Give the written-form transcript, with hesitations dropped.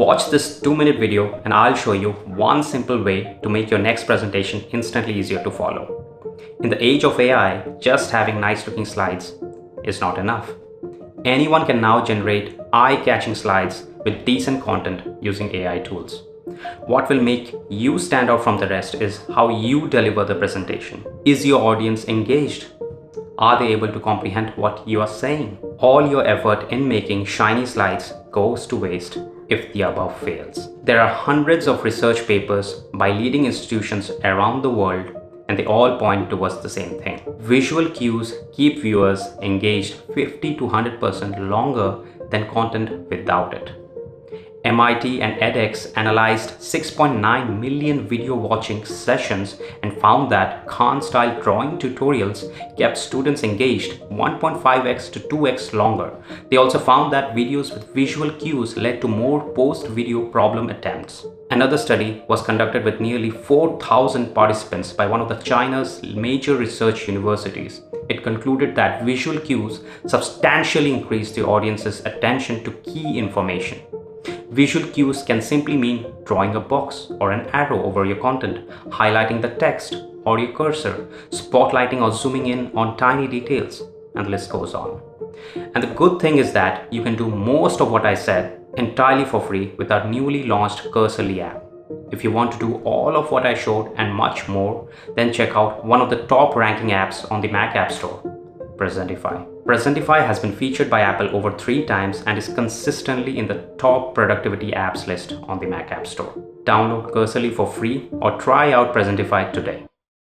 Watch this 2-minute video and I'll show you one simple way to make your next presentation instantly easier to follow. In the age of AI, just having nice looking slides is not enough. Anyone can now generate eye-catching slides with decent content using AI tools. What will make you stand out from the rest is how you deliver the presentation. Is your audience engaged? Are they able to comprehend what you are saying? All your effort in making shiny slides goes to waste if the above fails. There are hundreds of research papers by leading institutions around the world, and they all point towards the same thing. Visual cues keep viewers engaged 50 to 100% longer than content without it. MIT and edX analyzed 6.9 million video watching sessions and found that Khan-style drawing tutorials kept students engaged 1.5x to 2x longer. They also found that videos with visual cues led to more post-video problem attempts. Another study was conducted with nearly 4,000 participants by one of China's major research universities. It concluded that visual cues substantially increased the audience's attention to key information. Visual cues can simply mean drawing a box or an arrow over your content, highlighting the text or your cursor, spotlighting or zooming in on tiny details, and the list goes on. And the good thing is that you can do most of what I said entirely for free with our newly launched Cursorly app. If you want to do all of what I showed and much more, then check out one of the top ranking apps on the Mac App Store, Presentify. Presentify has been featured by Apple over 3 times and is consistently in the top productivity apps list on the Mac App Store. Download Cursorly for free or try out Presentify today.